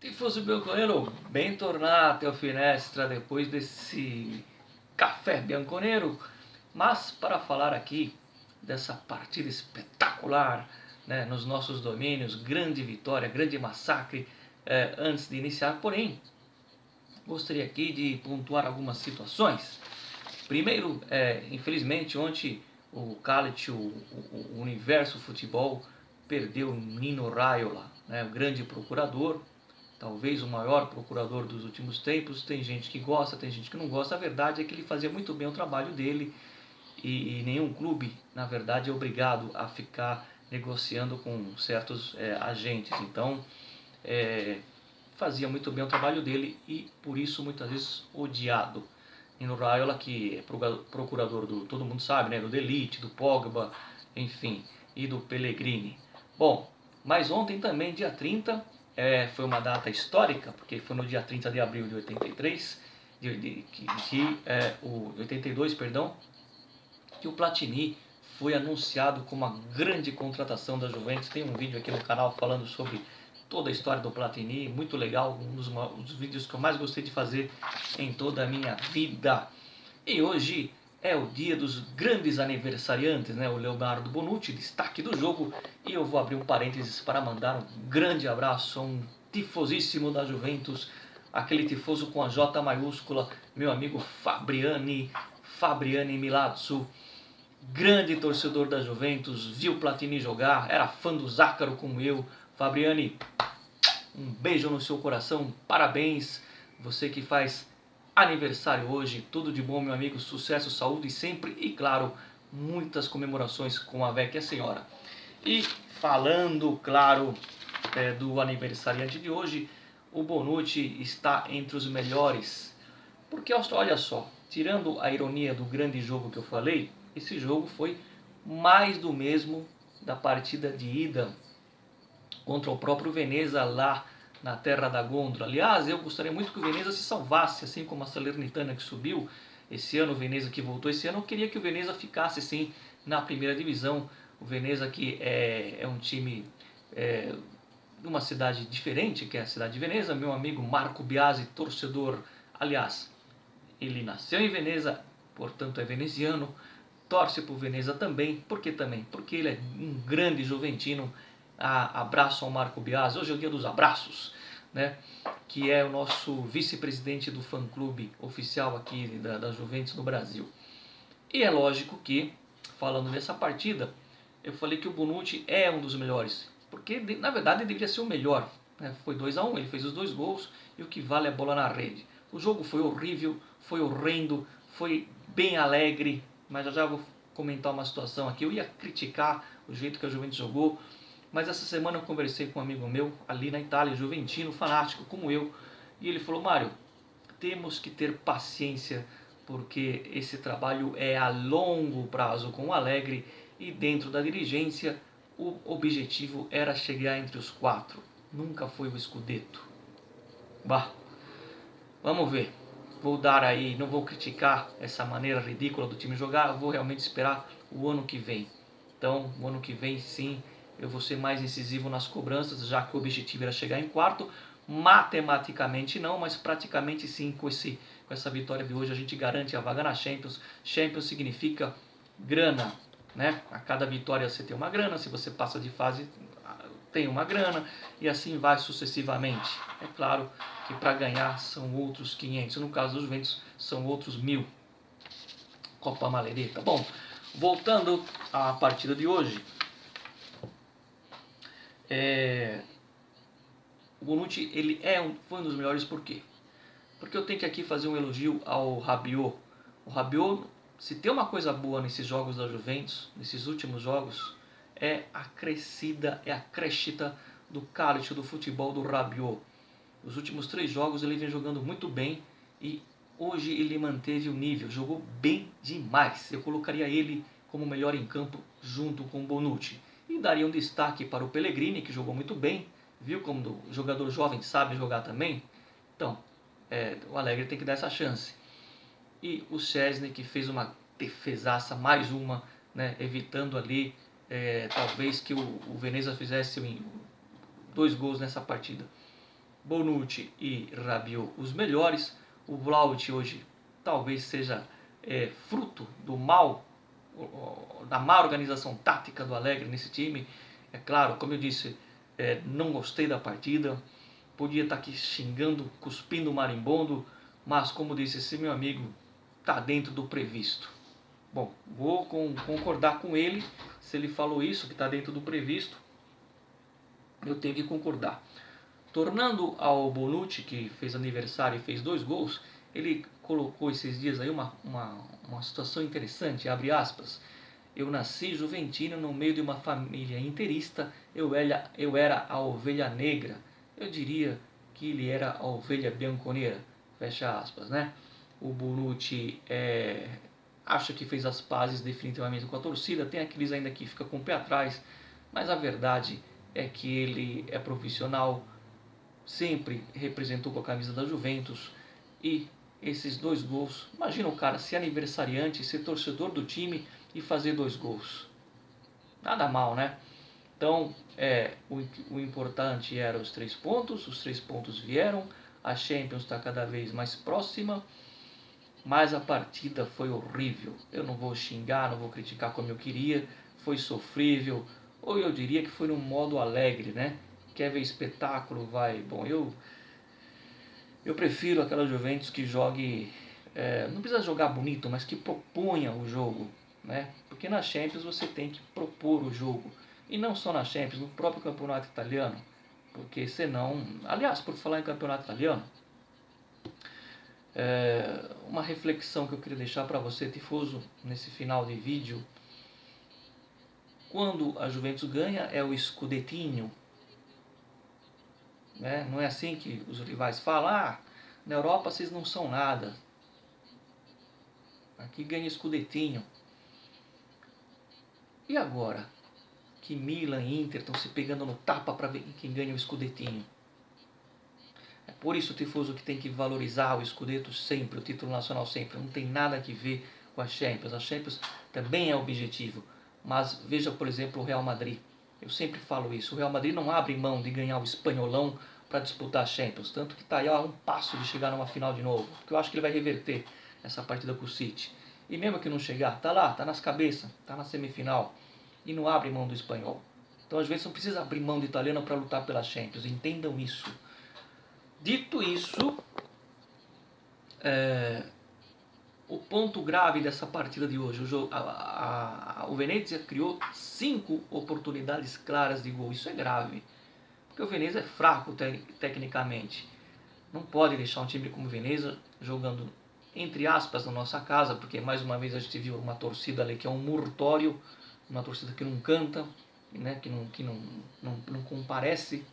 Tifoso bianconero, bentornati ao Finestra depois desse café bianconero, mas para falar aqui dessa partida espetacular, né, nos nossos domínios, grande vitória, grande massacre, antes de iniciar, porém, gostaria aqui de pontuar algumas situações. Primeiro, infelizmente, ontem o Calit, o Universo Futebol, perdeu o Nino Raiola, né, o grande procurador, talvez o maior procurador dos últimos tempos. Tem gente que gosta, tem gente que não gosta. A verdade é que ele fazia muito bem o trabalho dele e nenhum clube, na verdade, é obrigado a ficar negociando com certos agentes. Então, fazia muito bem o trabalho dele e por isso muitas vezes odiado. Nino Raiola, que é procurador do, todo mundo sabe, né, do Delite, do Pogba, enfim, e do Pellegrini. Bom, mas ontem também, dia 30, foi uma data histórica, porque foi no dia 30 de abril de 83, o 82, perdão, que o Platini foi anunciado como uma grande contratação da Juventus. Tem um vídeo aqui no canal falando sobre toda a história do Platini, muito legal, um dos vídeos que eu mais gostei de fazer em toda a minha vida. E hoje é o dia dos grandes aniversariantes, né? O Leonardo Bonucci, destaque do jogo, e eu vou abrir um parênteses para mandar um grande abraço a um tifosíssimo da Juventus, aquele tifoso com a J maiúscula, meu amigo Fabriani Milazzo, grande torcedor da Juventus, viu Platini jogar, era fã do Zácaro como eu. Fabriani, um beijo no seu coração, parabéns, você que faz aniversário hoje, tudo de bom, meu amigo, sucesso, saúde e sempre, e claro, muitas comemorações com a Vecchia Senhora. E falando, claro, do aniversariante de hoje, o Bonucci está entre os melhores, porque olha só, tirando a ironia do grande jogo que eu falei, esse jogo foi mais do mesmo da partida de ida contra o próprio Veneza lá na Terra da Gondra. Aliás, eu gostaria muito que o Veneza se salvasse, assim como a Salernitana que subiu esse ano, o Veneza que voltou esse ano. Eu queria que o Veneza ficasse sim na primeira divisão. O Veneza que é um time de uma cidade diferente, que é a cidade de Veneza. Meu amigo Marco Biasi, torcedor, aliás, ele nasceu em Veneza, portanto é veneziano, torce por Veneza também. Por que também? Porque ele é um grande juventino. Abraço ao Marco Biasi, hoje é o dia dos abraços, né? Que é o nosso vice-presidente do fã-clube oficial aqui da Juventus no Brasil. E é lógico que, falando dessa partida, eu falei que o Bonucci é um dos melhores, porque na verdade ele deveria ser o melhor, né? Foi 2-1, ele fez os 2 gols e o que vale é a bola na rede. O jogo foi horrível, foi horrendo, foi bem alegre, mas já vou comentar uma situação aqui. Eu ia criticar o jeito que a Juventus jogou, mas essa semana eu conversei com um amigo meu ali na Itália, juventino, fanático como eu, e ele falou: Mário, temos que ter paciência, porque esse trabalho é a longo prazo com o Allegri, e dentro da dirigência o objetivo era chegar entre os 4, nunca foi o Scudetto. Bah, vamos ver. Vou dar aí, não vou criticar essa maneira ridícula do time jogar, vou realmente esperar o ano que vem. Então, o ano que vem, sim, eu vou ser mais incisivo nas cobranças, já que o objetivo era chegar em quarto. Matematicamente não, mas praticamente sim, com essa vitória de hoje a gente garante a vaga na Champions. Champions significa grana, né? A cada vitória você tem uma grana, se você passa de fase tem uma grana, e assim vai sucessivamente. É claro que para ganhar são outros 500, no caso dos Juventus são outros 1000. Copa Maledeta. Bom, voltando à partida de hoje, o Bonucci ele foi um dos melhores. Por quê? Porque eu tenho que aqui fazer um elogio ao Rabiot. O Rabiot, se tem uma coisa boa nesses jogos da Juventus, nesses últimos jogos, é a crescida, é a crédita do cálice do futebol do Rabiot. Os últimos 3 jogos ele vem jogando muito bem e hoje ele manteve o nível, jogou bem demais. Eu colocaria ele como melhor em campo junto com o Bonucci. E daria um destaque para o Pellegrini, que jogou muito bem. Viu como o jogador jovem sabe jogar também? Então, o Allegri tem que dar essa chance. E o Szczesny, que fez uma defesaça, mais uma, né, evitando ali talvez que o Veneza fizesse 2 gols nessa partida. Bonucci e Rabiot os melhores. O Vlahovic hoje talvez seja fruto da má organização tática do Allegri nesse time. É claro, como eu disse, não gostei da partida. Podia estar aqui xingando, cuspindo marimbondo, mas como disse esse meu amigo, está dentro do previsto. Bom, vou concordar com ele. Se ele falou isso, que está dentro do previsto, eu tenho que concordar. Tornando ao Bonucci, que fez aniversário e fez 2 gols, ele colocou esses dias aí uma situação interessante, abre aspas. Eu nasci juventino no meio de uma família interista, eu era a ovelha negra. Eu diria que ele era a ovelha bianconeira, fecha aspas, né? O Bonucci acha que fez as pazes definitivamente com a torcida, tem aqueles ainda que fica com o pé atrás, mas a verdade é que ele é profissional, sempre representou com a camisa da Juventus e esses 2 gols, imagina o cara ser aniversariante, ser torcedor do time e fazer 2 gols, nada mal, né? Então o importante era os 3 pontos vieram, a Champions está cada vez mais próxima, mas a partida foi horrível. Eu não vou xingar, não vou criticar como eu queria, foi sofrível, ou eu diria que foi no modo alegre, né? Quer ver espetáculo? Vai. Bom, eu prefiro aquela Juventus que jogue, não precisa jogar bonito, mas que proponha o jogo, né? Porque na Champions você tem que propor o jogo, e não só na Champions, no próprio campeonato italiano, porque senão, aliás, por falar em campeonato italiano, uma reflexão que eu queria deixar para você, tifoso, nesse final de vídeo. Quando a Juventus ganha é o Scudettinho, né? Não é assim que os rivais falam, na Europa vocês não são nada, aqui ganha Scudettinho. E agora que Milan e Inter estão se pegando no tapa para ver quem ganha o Scudettinho? É por isso, tifoso, que tem que valorizar o Scudetto sempre, o título nacional sempre. Não tem nada a ver com a Champions. A Champions também é objetivo. Mas veja, por exemplo, o Real Madrid. Eu sempre falo isso. O Real Madrid não abre mão de ganhar o espanholão para disputar a Champions. Tanto que está aí a um passo de chegar numa final de novo. Porque eu acho que ele vai reverter essa partida com o City. E mesmo que não chegar, está lá, está nas cabeças, está na semifinal. E não abre mão do espanhol. Então às vezes não precisa abrir mão do italiano para lutar pela Champions. Entendam isso. Dito isso, o ponto grave dessa partida de hoje, o Venezia criou 5 oportunidades claras de gol. Isso é grave, porque o Venezia é fraco tecnicamente. Não pode deixar um time como o Venezia jogando, entre aspas, na nossa casa, porque mais uma vez a gente viu uma torcida ali que é um murtório, uma torcida que não canta, né, que não comparece.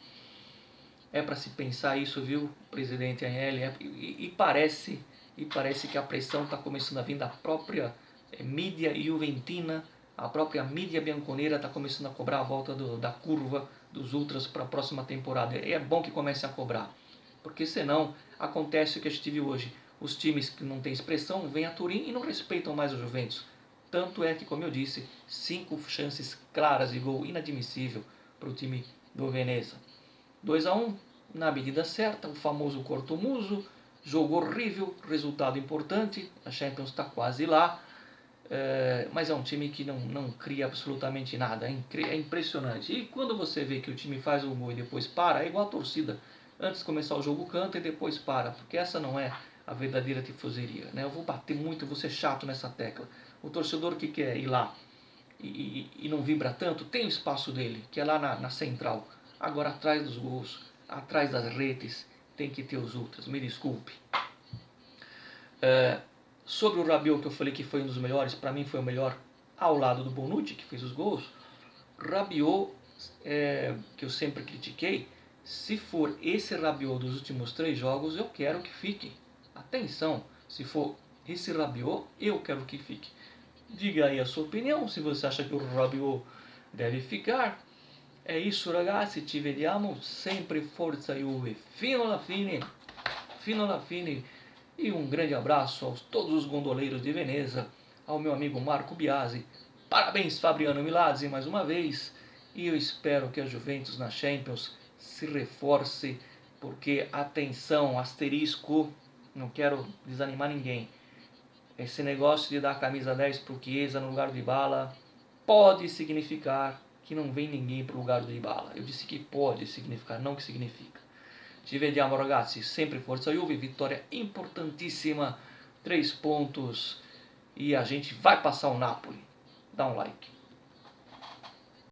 É para se pensar isso, viu, presidente Agnelli? E parece que a pressão está começando a vir da própria mídia juventina, a própria mídia bianconeira está começando a cobrar a volta da curva dos ultras para a próxima temporada. E é bom que comece a cobrar, porque senão acontece o que a gente viu hoje. Os times que não têm expressão vêm a Turim e não respeitam mais o Juventus. Tanto é que, como eu disse, 5 chances claras de gol, inadmissível para o time do Venezia. 2-1, na medida certa, o famoso cortomuso, jogo horrível, resultado importante, a Champions está quase lá, mas é um time que não cria absolutamente nada, é impressionante. E quando você vê que o time faz o gol e depois para, é igual a torcida, antes de começar o jogo canta e depois para, porque essa não é a verdadeira tifoseria, né? Eu vou bater muito, vou ser chato nessa tecla. O torcedor que quer ir lá e não vibra tanto, tem o espaço dele, que é lá na central. Agora, atrás dos gols, atrás das redes, tem que ter os ultras, me desculpe. Sobre o Rabiot, que eu falei que foi um dos melhores, para mim foi o melhor ao lado do Bonucci, que fez os gols. Rabiot, que eu sempre critiquei, se for esse Rabiot dos últimos 3 jogos, eu quero que fique. Atenção, se for esse Rabiot, eu quero que fique. Diga aí a sua opinião, se você acha que o Rabiot deve ficar. É isso, ragazzi, ci vediamo, sempre forza Juve, fino alla fine, e um grande abraço a todos os gondoleiros de Veneza, ao meu amigo Marco Biasi, parabéns Fabriano Milazzi mais uma vez, e eu espero que a Juventus na Champions se reforce porque, atenção, asterisco, não quero desanimar ninguém, esse negócio de dar a camisa 10 pro Chiesa no lugar do Dybala pode significar que não vem ninguém pro lugar do Dybala. Eu disse que pode significar, não que significa. Ci vediamo ragazzi, sempre forza Juve, vitória importantíssima, 3 pontos e a gente vai passar o Napoli. Dá um like.